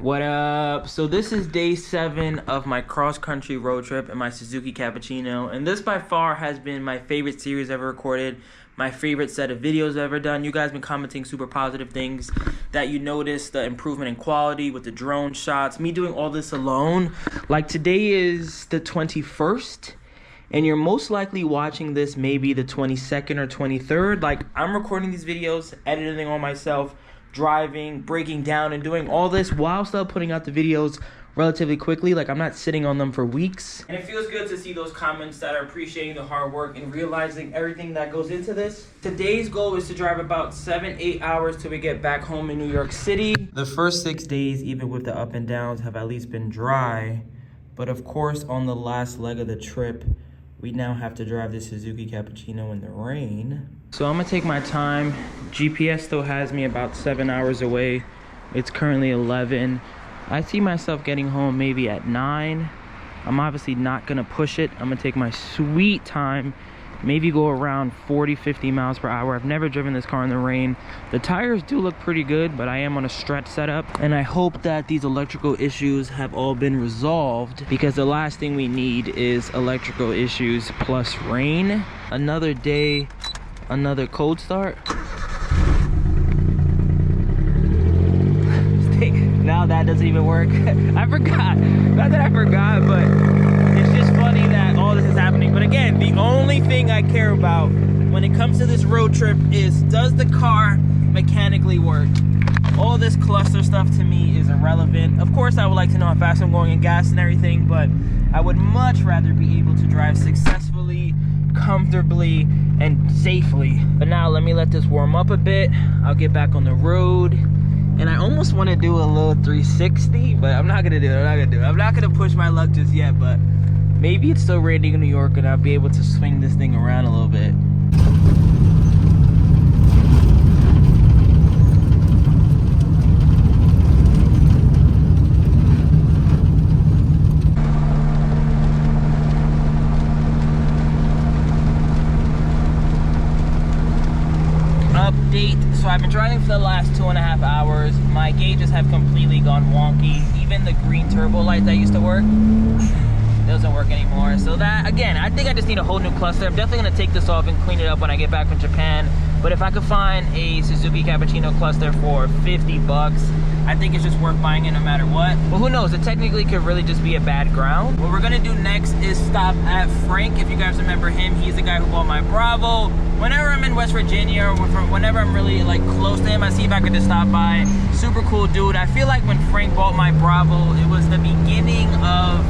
What up? So this is day 7 of my cross-country road trip in my Suzuki Cappuccino, and this by far has been my favorite series ever recorded, my favorite set of videos ever done. You guys been commenting super positive things, that you noticed the improvement in quality with the drone shots, me doing all this alone. Like today is the 21st, and you're most likely watching this maybe the 22nd or 23rd. Like, I'm recording these videos, editing all myself, driving, breaking down, and doing all this while still putting out the videos relatively quickly. Like, I'm not sitting on them for weeks. And it feels good to see those comments that are appreciating the hard work and realizing everything that goes into this. Today's goal is to drive about 7-8 hours till we get back home in New York City. The first 6 days, even with the up and downs, have at least been dry. But of course, on the last leg of the trip, we now have to drive the Suzuki Cappuccino in the rain. So I'm gonna take my time. GPS still has me about 7 hours away. It's currently 11. I see myself getting home maybe at 9. I'm obviously not gonna push it. I'm gonna take my sweet time, maybe go around 40-50 miles per hour. I've never driven this car in the rain. The tires do look pretty good, but I am on a stretch setup, and I hope that these electrical issues have all been resolved, because the last thing we need is electrical issues plus rain. Another day, another cold start. Now that doesn't even work. I forgot. Not that I forgot, but it's just funny that all this is happening. But again, the only thing I care about when it comes to this road trip is, does the car mechanically work? All this cluster stuff to me is irrelevant. Of course, I would like to know how fast I'm going in gas and everything, but I would much rather be able to drive successfully, comfortably, and safely. But now let me let this warm up a bit. I'll get back on the road. And I almost want to do a little 360, but I'm not gonna do it. I'm not gonna push my luck just yet, but maybe it's still raining in New York and I'll be able to swing this thing around a little bit. Update. So I've been driving for the last 2.5 hours. My gauges have completely gone wonky. Even the green turbo light that used to work doesn't work anymore. So that, again, I think I just need a whole new cluster. I'm definitely gonna take this off and clean it up when I get back from Japan. But if I could find a Suzuki Cappuccino cluster for 50 bucks, I think it's just worth buying it no matter what. Well, who knows? It technically could really just be a bad ground. What we're gonna do next is stop at Frank. If you guys remember him, he's the guy who bought my Bravo. Whenever I'm in West Virginia or whenever I'm really like close to him, I see if I could just stop by. Super cool dude. I feel like when Frank bought my Bravo, it was the beginning of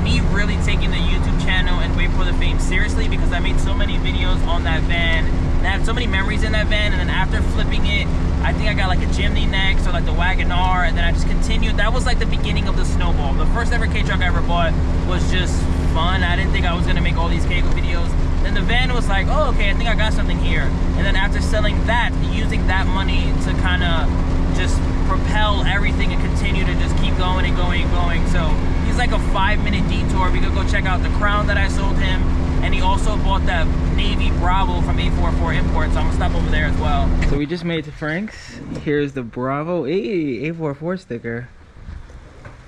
me really taking the YouTube channel and WayBeforeTheFame seriously, because I made so many videos on that van. And I have so many memories in that van, and then after flipping it, I think I got like a Jimny next, or like the Wagon R, and then I just continued. That was like the beginning of the snowball. The first ever K-Truck I ever bought was just fun. I didn't think I was gonna make all these K-Truck videos. Then the van was like, oh, okay, I think I got something here. And then after selling that, using that money to kind of just propel everything and continue to just keep going and going and going. So he's like a 5-minute detour. We could go check out the Crown that I sold him. And he also bought that Navy Bravo from 844 Imports, so I'm gonna stop over there as well. So we just made it to Frank's. Here's the Bravo. Hey, 844 sticker.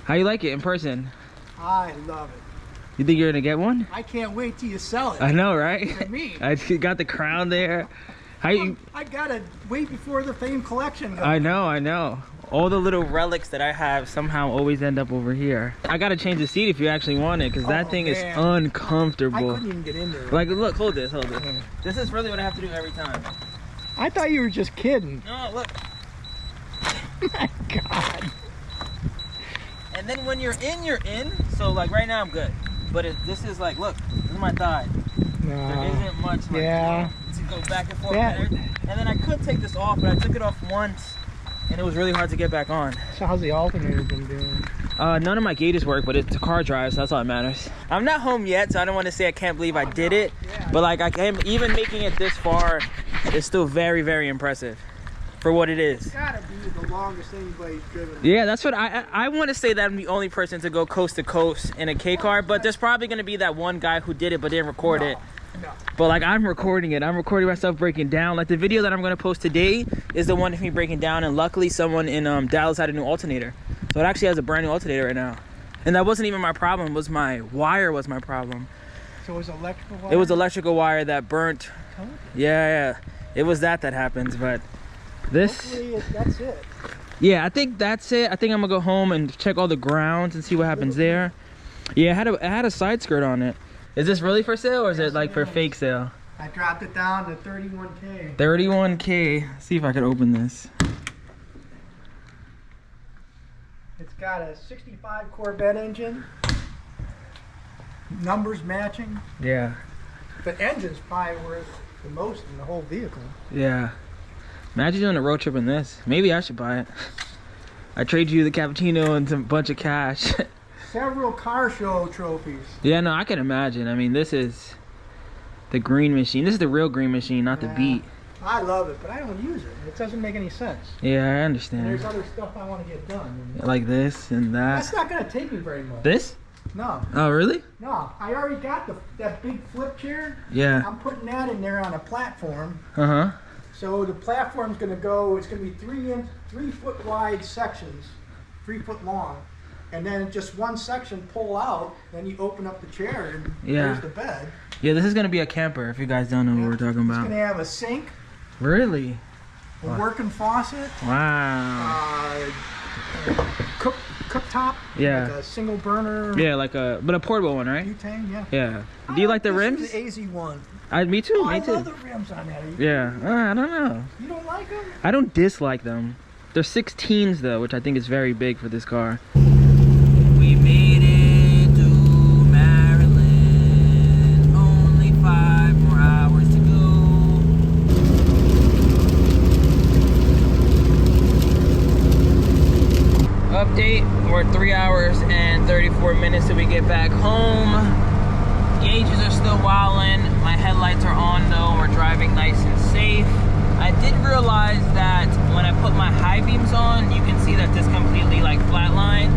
How you like it in person? I love it. You think you're gonna get one? I can't wait till you sell it. I know, right? For me. I got the Crown there. How you? I got a WayBeforeTheFame collection going. I know. All the little relics that I have somehow always end up over here. I gotta change the seat if you actually want it, because that thing is uncomfortable. I couldn't even get in there. Like, look, hold this. This is really what I have to do every time. I thought you were just kidding. No, look. My God. And then when you're in. So like right now I'm good. But this is like, look, this is my thigh. No. There isn't much like, to go back and forth. And then I could take this off, but I took it off once, and it was really hard to get back on. So how's the alternator been doing? None of my gauges work, but it's the car drives, so that's all that matters. I'm not home yet, so I don't want to say I can't believe I did it. Yeah. But like, even making it this far is still very, very impressive for what it is. It's gotta be the longest anybody's driven. Yeah, that's what I want to say, that I'm the only person to go coast to coast in a K car, but there's probably going to be that one guy who did it but didn't record it. No. But like, I'm recording it. I'm recording myself breaking down. Like, the video that I'm going to post today is the one of me breaking down, and luckily someone in Dallas had a new alternator. So So it actually has a brand new alternator right now. And that wasn't even my problem, it was my wire was my problem. So it was electrical wire? It was electrical wire that burnt. Oh. Yeah. It was that happens, but this... Hopefully that's it. Yeah, I think that's it. I think I'm gonna go home and check all the grounds and see what happens there. Yeah, it had a side skirt on it. Is this really for sale or is it like for fake sale? I dropped it down to 31K. 31K. See if I can open this. It's got a 65 Corvette engine. Numbers matching. Yeah. The engine's probably worth the most in the whole vehicle. Yeah. Imagine doing a road trip in this. Maybe I should buy it. I trade you the cappuccino and some bunch of cash. Several car show trophies. Yeah, no, I can imagine. I mean, this is the green machine. This is the real green machine, not the beat. I love it, but I don't use it. It doesn't make any sense. Yeah, I And understand. there's other stuff I want to get done. Like this and that. That's not going to take me very much. This? No. Oh, really? No. I already got that big flip chair. Yeah. I'm putting that in there on a platform. Uh-huh. So the platform's going to go, it's going to be 3 foot wide sections, 3 foot long. And then just one section pull out, then you open up the chair and there's the bed. Yeah, this is going to be a camper if you guys don't know what we're talking about. It's going to have a sink. Really? A working faucet. Wow. Cooktop. Yeah. Like a single burner. Yeah, but a portable one, right? Butane, yeah. Yeah. Do you like the rims? The AZ one. Me too. I Me too. love the rims on that. Yeah. I don't know. You don't like them? I don't dislike them. They're 16s though, which I think is very big for this car. We made it to Maryland. Only 5 more hours to go. Update, we're 3 hours and 34 minutes till we get back home. Gauges are still wildin'. My headlights are on though, and we're driving nice and safe. I did realize that when I put my high beams on, you can see that this completely like flatlines.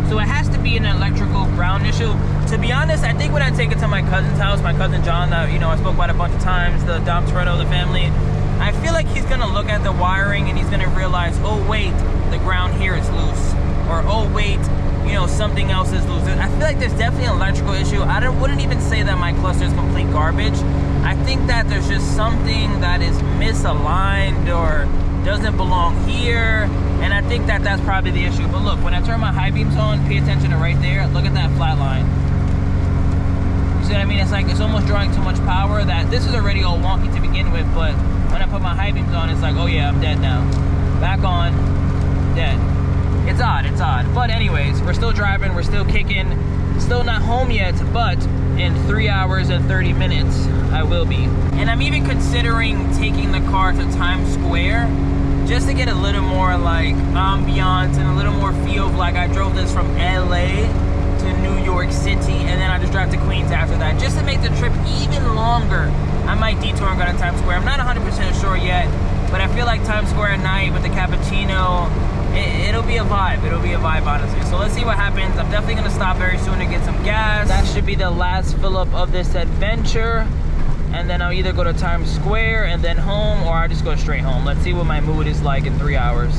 So it has to be an electrical ground issue. To be honest, I think when I take it to my cousin's house, my cousin John, that I spoke about a bunch of times, the Dom Toretto of the family, I feel like he's gonna look at the wiring and he's gonna realize, oh wait, the ground here is loose. Or oh wait, something else is loose. I feel like there's definitely an electrical issue. I wouldn't even say that my cluster is complete garbage. I think that there's just something that is misaligned or doesn't belong here. And I think that that's probably the issue. But look, when I turn my high beams on, pay attention to right there. Look at that flat line. You see what I mean? It's like it's almost drawing too much power. That this is already all wonky to begin with, but when I put my high beams on, it's like, oh yeah, I'm dead now. Back on, dead. It's odd. But anyways, we're still driving, we're still kicking. Still not home yet, but in 3 hours and 30 minutes, I will be. And I'm even considering taking the car to Times Square just to get a little more like ambiance and a little more feel of like I drove this from LA to New York City and then I just drive to Queens after that, just to make the trip even longer. I might detour and go to Times Square. I'm not 100% sure yet, but I feel like Times Square at night with the cappuccino, it'll be a vibe. It'll be a vibe, honestly. So let's see what happens. I'm definitely gonna stop very soon to get some gas. That should be the last fill up of this adventure. And then I'll either go to Times Square and then home, or I'll just go straight home. Let's see what my mood is like in 3 hours.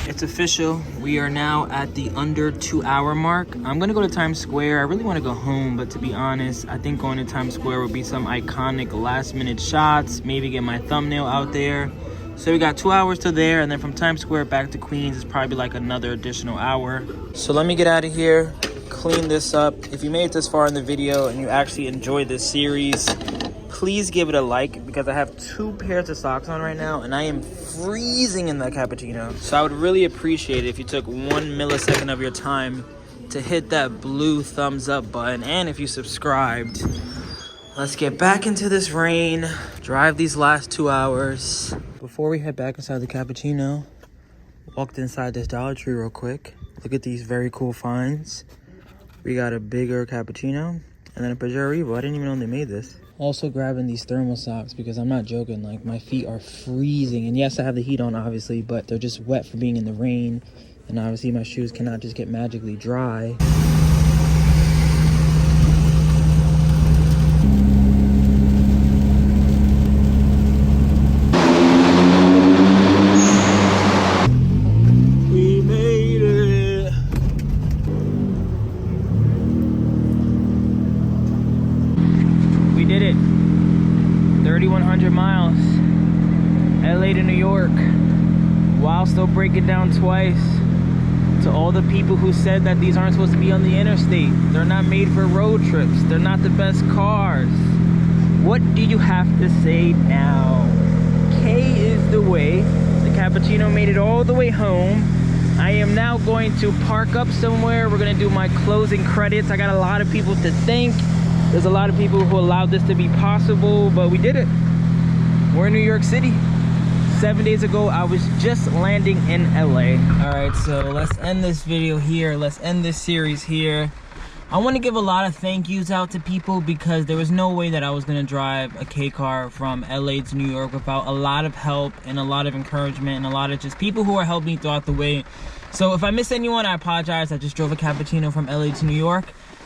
It's official. We are now at the under 2 hour mark. I'm gonna go to Times Square. I really wanna go home, but to be honest, I think going to Times Square will be some iconic last minute shots, maybe get my thumbnail out there. So we got 2 hours to there, and then from Times Square back to Queens is probably like another additional hour. So let me get out of here, clean this up. If you made it this far in the video and you actually enjoyed this series, please give it a like, because I have 2 pairs of socks on right now and I am freezing in that cappuccino. So I would really appreciate it if you took 1 millisecond of your time to hit that blue thumbs up button, and if you subscribed. Let's get back into this rain, drive these last 2 hours. Before we head back inside the cappuccino, walked inside this Dollar Tree real quick. Look at these very cool finds. We got a bigger cappuccino and then a Pajero Evo. I didn't even know they made this. Also grabbing these thermal socks because I'm not joking, like my feet are freezing. And yes, I have the heat on obviously, but they're just wet from being in the rain. And obviously my shoes cannot just get magically dry. break it down twice. To all the people who said that these aren't supposed to be on the interstate. They're not made for road trips. They're not the best cars. What do you have to say now? K is the way. The Cappuccino made it all the way home. I am now going to park up somewhere. We're gonna do my closing credits. I got a lot of people to thank. There's a lot of people who allowed this to be possible, but we did it. We're in New York City. 7 days ago, I was just landing in LA. All right, so let's end this video here. Let's end this series here. I want to give a lot of thank yous out to people because there was no way that I was going to drive a K car from LA to New York without a lot of help and a lot of encouragement and a lot of just people who are helping me throughout the way. So if I missed anyone, I apologize. I just drove a Cappuccino from LA to New York.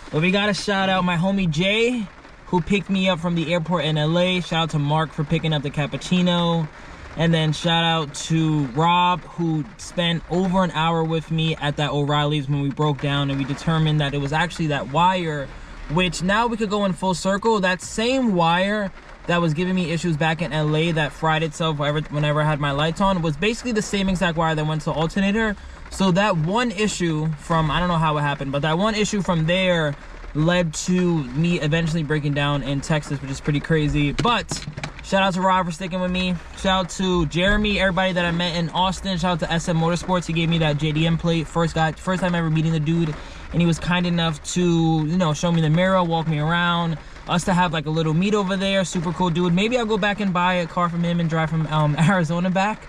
But we got to shout out my homie Jay, who picked me up from the airport in LA. Shout out to Mark for picking up the Cappuccino. And then shout out to Rob, who spent over an hour with me at that O'Reilly's when we broke down and we determined that it was actually that wire, which now we could go in full circle. That same wire that was giving me issues back in LA that fried itself whenever I had my lights on was basically the same exact wire that went to the alternator. So that one issue from, I don't know how it happened, but that one issue from there led to me eventually breaking down in Texas, which is pretty crazy. But shout out to Rob for sticking with me. Shout out to Jeremy, everybody that I met in Austin. Shout out to SM Motorsports. He gave me that JDM plate. First time ever meeting the dude. And he was kind enough to, you know, show me the mirror, walk me around. Us to have like a little meet over there. Super cool dude. Maybe I'll go back and buy a car from him and drive from Arizona back.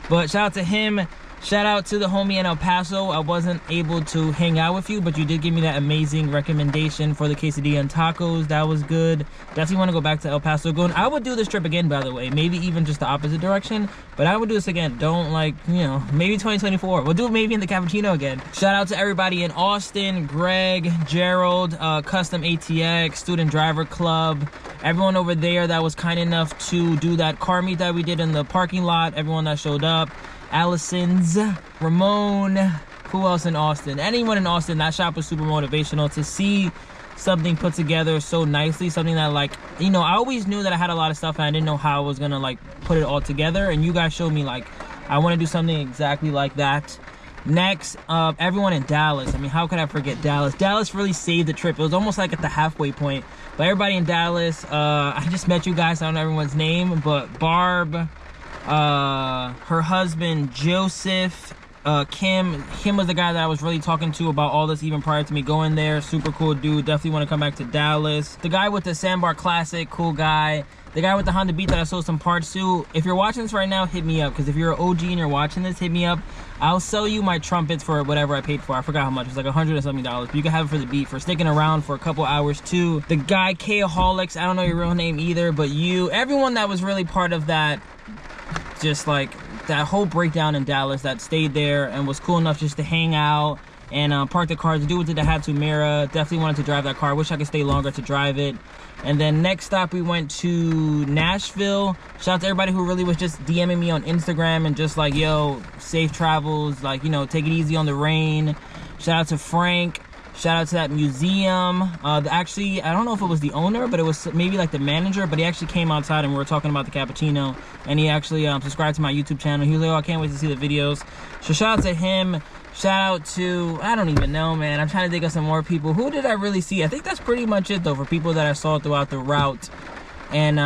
But shout out to him. Shout out to the homie in El Paso. I wasn't able to hang out with you, but you did give me that amazing recommendation for the quesadilla and tacos. That was good. Definitely want to go back to El Paso. I would do this trip again, by the way. Maybe even just the opposite direction, but I would do this again. Don't, like, you know, maybe 2024. We'll do it maybe in the Cappuccino again. Shout out to everybody in Austin, Greg, Gerald, Custom ATX, Student Driver Club, everyone over there that was kind enough to do that car meet that we did in the parking lot, everyone that showed up. Allison's, Ramon, who else in Austin? Anyone in Austin. That shop was super motivational to see something put together so nicely, something that, like, you know, I always knew that I had a lot of stuff and I didn't know how I was gonna, like, put it all together, and you guys showed me, like, I want to do something exactly like that. Next, everyone in Dallas. I mean, how could I forget Dallas? Dallas really saved the trip. It was almost like at the halfway point. But everybody in Dallas, I just met you guys. I don't know everyone's name, but Barb, her husband Joseph, Kim was the guy that I was really talking to about all this even prior to me going there. Super cool dude. Definitely want to come back to Dallas. The guy with the Sandbar Classic, cool guy. The guy with the Honda Beat that I sold some parts to. If you're watching this right now, hit me up, because if you're an OG and you're watching this, hit me up. I'll sell you my trumpets for whatever I paid for. I forgot how much. It was like $100 and something, but you can have it for the beat, for sticking around for a couple hours too. The guy K-aholics, I don't know your real name either, but everyone that was really part of that, just like that whole breakdown in Dallas, that stayed there and was cool enough just to hang out and park the car, to do what I had to. Mira definitely wanted to drive that car. Wish I could stay longer to drive it. And then next stop, we went to Nashville. Shout out to everybody who really was just DMing me on Instagram and just like, yo, safe travels, like, you know, take it easy on the rain. Shout out to Frank. Shout out to that museum. Actually, I don't know if it was the owner, but it was maybe like the manager, but he actually came outside and we were talking about the Cappuccino, and he actually subscribed to my YouTube channel. He was like, oh, I can't wait to see the videos. So shout out to him. Shout out to, I don't even know, man. I'm trying to think of some more people. Who did I really see? I think that's pretty much it, though, for people that I saw throughout the route. And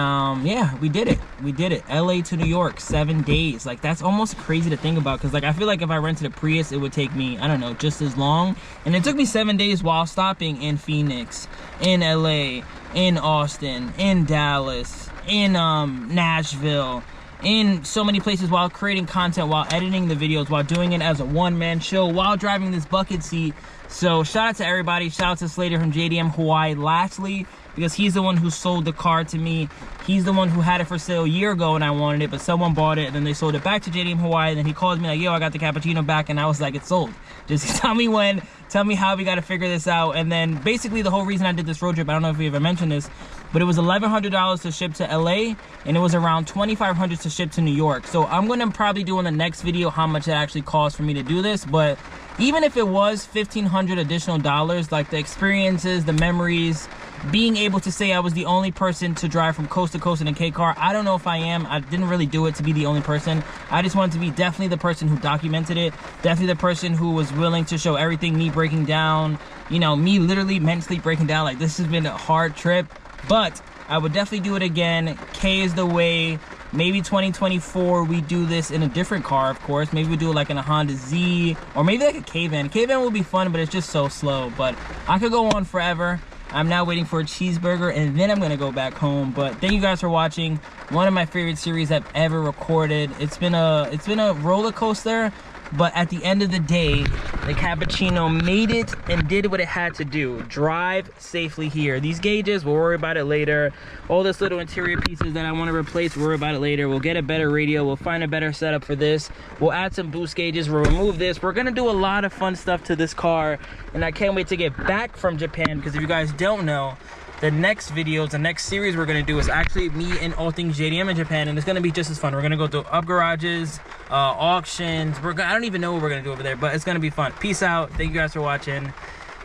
yeah, we did it. We did it. LA to New York, 7 days. Like, that's almost crazy to think about, because, like, I feel like if I rented a Prius, it would take me, I don't know, just as long. And it took me 7 days while stopping in Phoenix, in LA, in Austin, in Dallas, in Nashville, in so many places, while creating content, while editing the videos, while doing it as a one-man show, while driving this bucket seat. So shout out to everybody. Shout out to Slater from JDM Hawaii lastly, because he's the one who sold the car to me. He's the one who had it for sale a year ago and I wanted it, but someone bought it and then they sold it back to JDM Hawaii, and then he calls me like, yo, I got the Cappuccino back, and I was like, it's sold. Just tell me when, tell me how, we got to figure this out. And then basically the whole reason I did this road trip, I don't know if we ever mentioned this, but it was $1,100 to ship to LA, and it was around $2,500 to ship to New York. So I'm going to probably do in the next video how much it actually costs for me to do this, but even if it was $1,500 additional dollars, like the experiences, the memories, being able to say I was the only person to drive from coast to coast in a K car. I don't know if I am. I didn't really do it to be the only person. I just wanted to be definitely the person who documented it, definitely the person who was willing to show everything, me breaking down, you know, me literally mentally breaking down, like, this has been a hard trip, but I would definitely do it again. K is the way. Maybe 2024 we do this in a different car, of course. Maybe we do it like in a Honda Z, or maybe like a K-Van. K-Van will be fun, but it's just so slow. But I could go on forever. I'm now waiting for a cheeseburger, and then I'm gonna go back home. But thank you guys for watching. One of my favorite series I've ever recorded. It's been a roller coaster, but at the end of the day, the Cappuccino made it and did what it had to do. Drive safely here. These gauges, we'll worry about it later. All this little interior pieces that I want to replace, we'll worry about it later. We'll get a better radio. We'll find a better setup for this. We'll add some boost gauges. We'll remove this. We're gonna do a lot of fun stuff to this car, and I can't wait to get back from Japan, because if you guys don't know, the next videos, the next series we're gonna do is actually me and all things JDM in Japan, and it's gonna be just as fun. We're gonna go to up garages, auctions. I don't even know what we're gonna do over there, but it's gonna be fun. Peace out. Thank you guys for watching.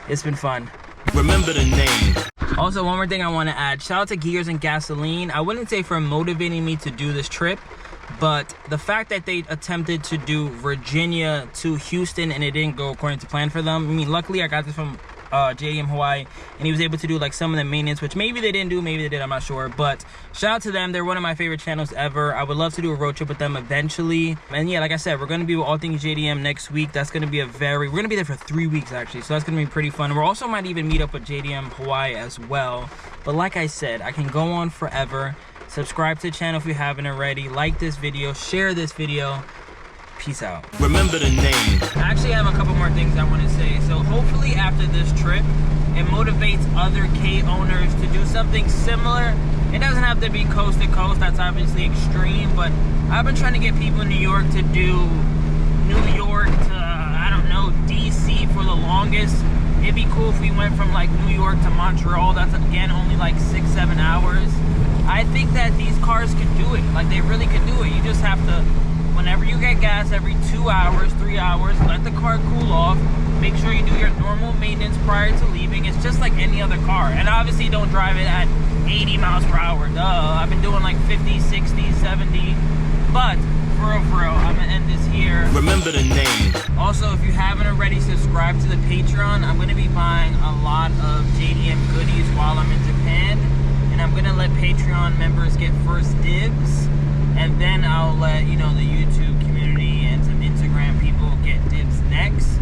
It's been fun. Remember the name. Also, one more thing I want to add. Shout out to Gears and Gasoline. I wouldn't say for motivating me to do this trip, but the fact that they attempted to do Virginia to Houston and it didn't go according to plan for them. I mean, luckily I got this from JDM Hawaii, and he was able to do like some of the maintenance, which maybe they didn't do, maybe they did, I'm not sure. But shout out to them. They're one of my favorite channels ever. I would love to do a road trip with them eventually. And yeah, like I said, we're gonna be with all things JDM next week. That's gonna be we're gonna be there for 3 weeks actually, so that's gonna be pretty fun. We're also might even meet up with JDM Hawaii as well. But like I said, I can go on forever. Subscribe to the channel if you haven't already. Like this video, share this video. Peace out. Remember the name. I actually have a couple more things I want to say. So hopefully after this trip, it motivates other K owners to do something similar. It doesn't have to be coast to coast. That's obviously extreme, but I've been trying to get people in New York to do New York to, I don't know, DC for the longest. It'd be cool if we went from like New York to Montreal. That's again only like 6-7 hours. I think that these cars can do it. Like, they really can do it. You just have to, whenever you get gas, every 2 hours, 3 hours, let the car cool off. Make sure you do your normal maintenance prior to leaving. It's just like any other car. And obviously don't drive it at 80 miles per hour. Duh. I've been doing like 50, 60, 70. But for real, I'm gonna end this here. Remember the name. Also, if you haven't already, subscribe to the Patreon. I'm gonna be buying a lot of JDM goodies while I'm in Japan. And I'm gonna let Patreon members get first dibs. And then I'll let, you know, the YouTube community and some Instagram people get dibs next.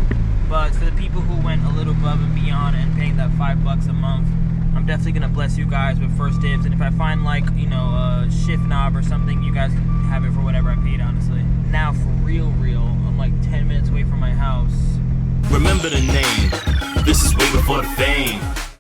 But for the people who went a little above and beyond and paying that $5 a month, I'm definitely gonna bless you guys with first dibs. And if I find like, you know, a shift knob or something, you guys can have it for whatever I paid, honestly. Now for real, I'm like 10 minutes away from my house. Remember the name. This is way before the fame.